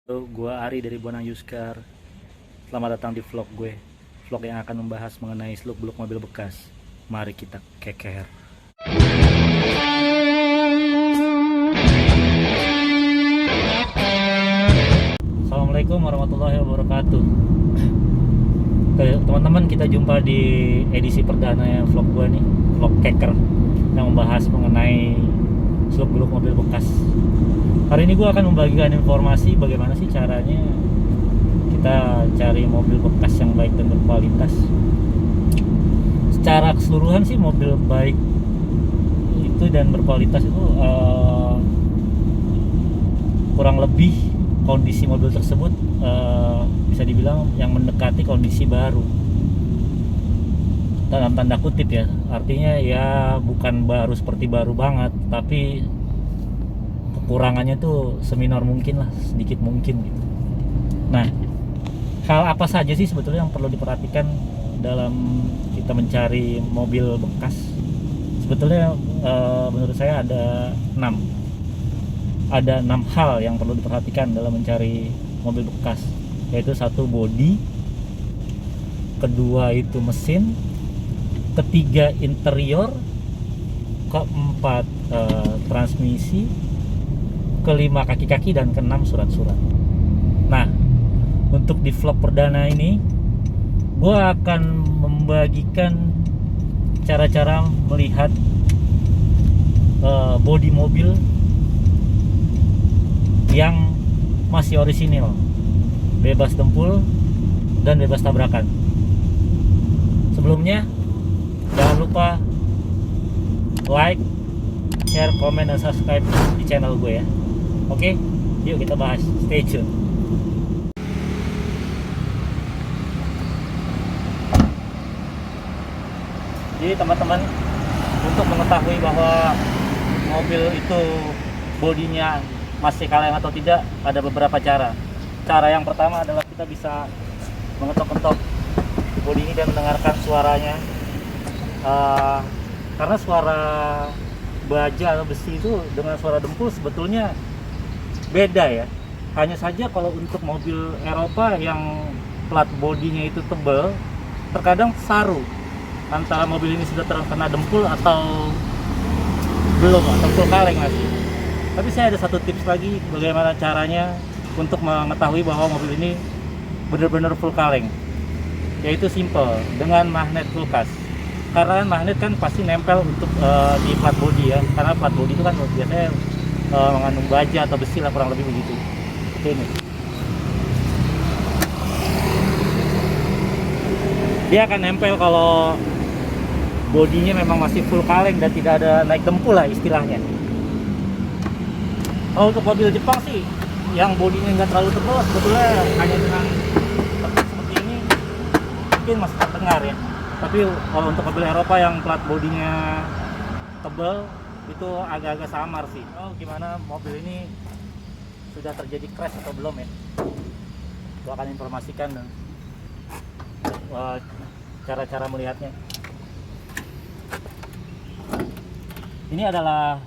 Halo, gue Ari dari Bonang Yuskar. Selamat datang di vlog gue. Vlog yang akan membahas mengenai seluk-beluk mobil bekas. Mari kita keker. Assalamualaikum warahmatullahi wabarakatuh. Oke, teman-teman, kita jumpa di edisi perdana vlog gue nih, vlog keker yang membahas mengenai seluk-beluk mobil bekas. Hari ini gue akan membagikan informasi bagaimana sih caranya kita cari mobil bekas yang baik dan berkualitas. Secara keseluruhan sih mobil baik itu dan berkualitas itu kurang lebih kondisi mobil tersebut bisa dibilang yang mendekati kondisi baru, dalam tanda kutip ya. Artinya ya bukan baru seperti baru banget, tapi kekurangannya tuh seminor mungkin lah, sedikit mungkin gitu. Nah, hal apa saja sih sebetulnya yang perlu diperhatikan dalam kita mencari mobil bekas? Sebetulnya menurut saya ada enam hal yang perlu diperhatikan dalam mencari mobil bekas, yaitu satu, bodi; kedua itu mesin; ketiga interior; keempat transmisi; kelima kaki-kaki; dan keenam surat-surat. Nah, untuk di vlog perdana ini gue akan membagikan cara-cara melihat bodi mobil yang masih orisinil, bebas dempul dan bebas tabrakan. Sebelumnya jangan lupa like, share, komen, dan subscribe di channel gue ya. Oke, yuk kita bahas. Stay tune. Jadi teman-teman, untuk mengetahui bahwa mobil itu bodinya masih kaleng atau tidak, ada beberapa cara. Cara yang pertama adalah kita bisa mengetok-ketok bodi ini dan mendengarkan suaranya. Karena suara baja atau besi itu dengan suara dempul sebetulnya beda ya. Hanya saja kalau untuk mobil Eropa yang plat bodinya itu tebal, terkadang saru antara mobil ini sudah terkena dempul atau belum, atau full kaleng masih. Tapi saya ada satu tips lagi bagaimana caranya untuk mengetahui bahwa mobil ini benar-benar full kaleng, yaitu simple, dengan magnet kulkas. Karena magnet kan pasti nempel untuk di plat bodi ya, karena plat bodi itu kan biasanya mengandung baja atau besi lah, kurang lebih begitu. Seperti ini. Dia akan nempel kalau bodinya memang masih full kaleng dan tidak ada naik dempul lah istilahnya. Kalau untuk mobil Jepang sih yang bodinya nggak terlalu tebal, sebetulnya hanya dengan seperti ini mungkin masih terdengar ya. Tapi kalau untuk mobil Eropa yang plat bodinya tebal itu agak-agak samar sih. Oh, gimana mobil ini sudah terjadi crash atau belum ya? Gua akan informasikan cara-cara melihatnya. Ini adalah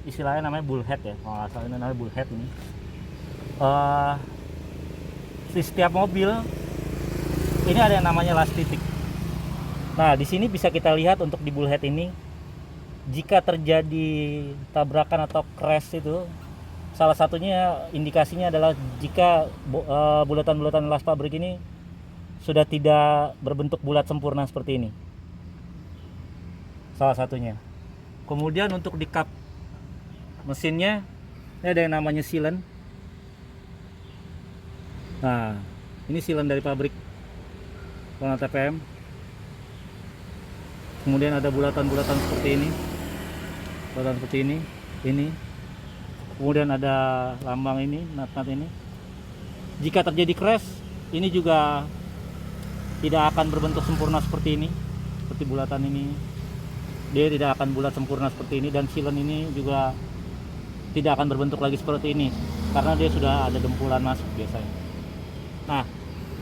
istilahnya namanya bullhead ya, kalau nggak salah ini namanya bullhead ini. Di setiap mobil ini ada yang namanya las titik. Nah, di sini bisa kita lihat untuk di bullhead ini, jika terjadi tabrakan atau crash itu, salah satunya indikasinya adalah jika bulatan-bulatan las pabrik ini sudah tidak berbentuk bulat sempurna seperti ini. Salah satunya. Kemudian untuk di kap mesinnya ini ada yang namanya sealant. Nah, ini sealant dari pabrik warna TPM. Kemudian ada bulatan-bulatan seperti ini, bulatan seperti ini. Kemudian ada lambang ini, nut-nut ini. Jika terjadi crash, ini juga tidak akan berbentuk sempurna seperti ini, seperti bulatan ini. Dia tidak akan bulat sempurna seperti ini, dan sealant ini juga tidak akan berbentuk lagi seperti ini karena dia sudah ada dempulan masuk biasanya. Nah,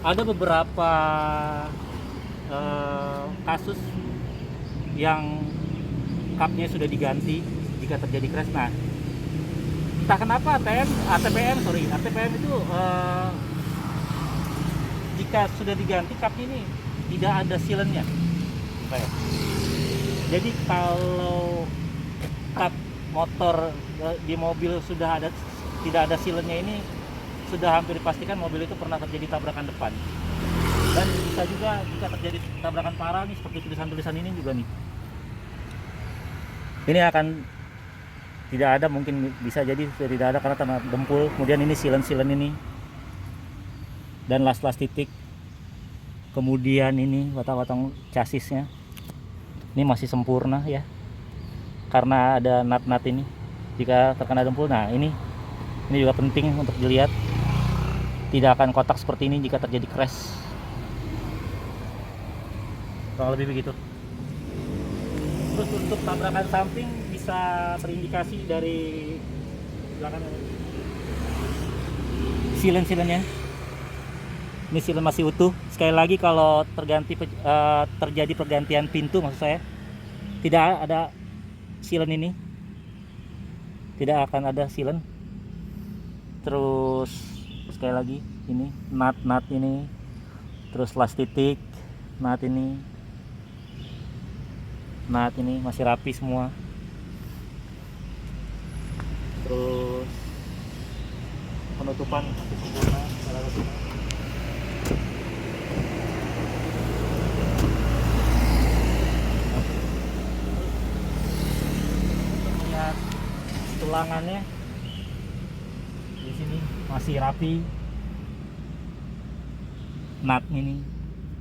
ada beberapa kasus yang kapnya sudah diganti jika terjadi crash. Nah, entah kenapa ATPM itu jika sudah diganti kapnya ini tidak ada silennya. Jadi kalau kap motor di mobil sudah ada, tidak ada silennya ini, sudah hampir dipastikan mobil itu pernah terjadi tabrakan depan. Dan bisa juga jika terjadi tabrakan parah nih, seperti tulisan-tulisan ini juga nih, ini akan tidak ada, mungkin bisa jadi tidak ada karena tanah dempul. Kemudian ini silen-silen ini dan las-las titik, kemudian ini batang-batang chassisnya ini masih sempurna ya, karena ada nut-nut ini jika terkena dempul. Nah ini juga penting untuk dilihat, tidak akan kotak seperti ini jika terjadi crash, kurang lebih begitu. Terus untuk tabrakan samping bisa terindikasi dari belakang silen-silennya. Ini silen masih utuh. Sekali lagi, kalau terjadi pergantian pintu, maksud saya, tidak ada silen ini, tidak akan ada silen. Terus sekali lagi, ini nut ini, terus las titik, nut ini masih rapi semua. Terus penutupan masih sempurna. Lihat tulangannya di sini masih rapi, nut ini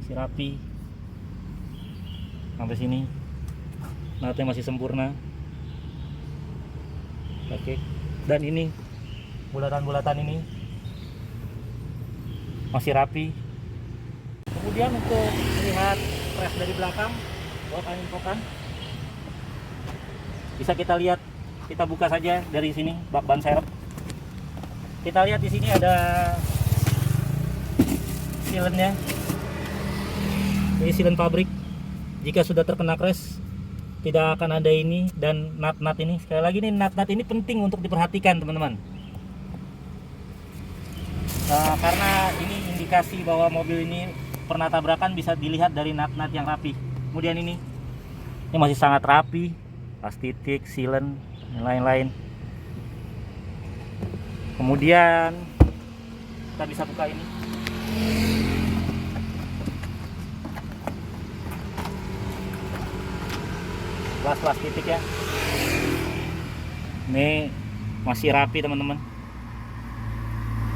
masih rapi sampai sini, nutnya masih sempurna. Oke, dan ini bulatan-bulatan ini masih rapi. Kemudian untuk melihat crash dari belakang, akan infokan, bisa kita lihat, kita buka saja dari sini bak ban serep. Kita lihat di sini ada silennya, ini silen pabrik. Jika sudah terkena crash, tidak akan ada ini, dan nut ini. Sekali lagi, ini nut ini penting untuk diperhatikan, teman-teman. Karena ini indikasi bahwa mobil ini pernah tabrakan, bisa dilihat dari nut yang rapi. Kemudian ini masih sangat rapi, las titik, silen, dan lain-lain. Kemudian kita bisa buka ini. Las titik ya, ini masih rapi, teman-teman.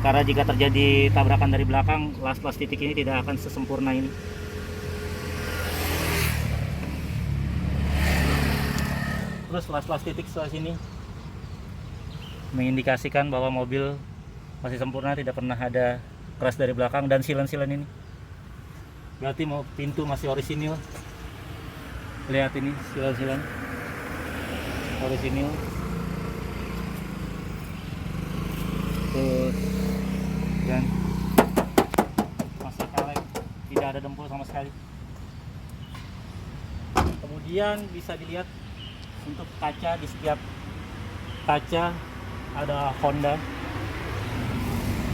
Karena jika terjadi tabrakan dari belakang, las titik ini tidak akan sesempurna ini. Terus las titik setelah sini mengindikasikan bahwa mobil masih sempurna, tidak pernah ada crash dari belakang. Dan silen-silen ini berarti pintu masih orisinil. Lihat ini silen-silen orisinil. Terus dan masih kaleng, tidak ada dempul sama sekali. Kemudian bisa dilihat untuk kaca, di setiap kaca ada Honda.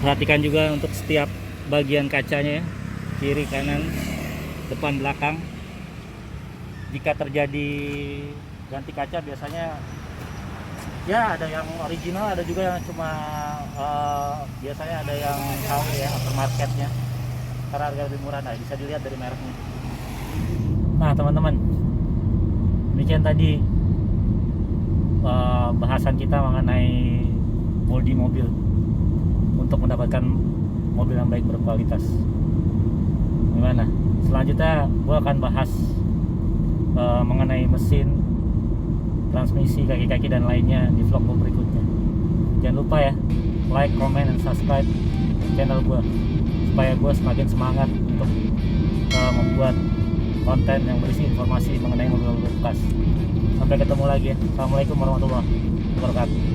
Perhatikan juga untuk setiap bagian kacanya, kiri, kanan, depan, belakang. Jika terjadi ganti kaca, biasanya ya ada yang original, ada juga yang cuma biasanya ada yang KW ya, aftermarketnya, karena harga lebih murah. Nah, bisa dilihat dari mereknya. Nah, teman-teman, demikian tadi bahasan kita mengenai bodi mobil untuk mendapatkan mobil yang baik, berkualitas. Gimana? Selanjutnya gue akan bahas mengenai mesin, transmisi, kaki-kaki, dan lainnya di vlog gue berikutnya. Jangan lupa ya, like, comment, dan subscribe channel gue supaya gue semakin semangat untuk membuat konten yang berisi informasi mengenai mobil-mobil bekas. Sampai ketemu lagi ya. Assalamualaikum warahmatullahi wabarakatuh.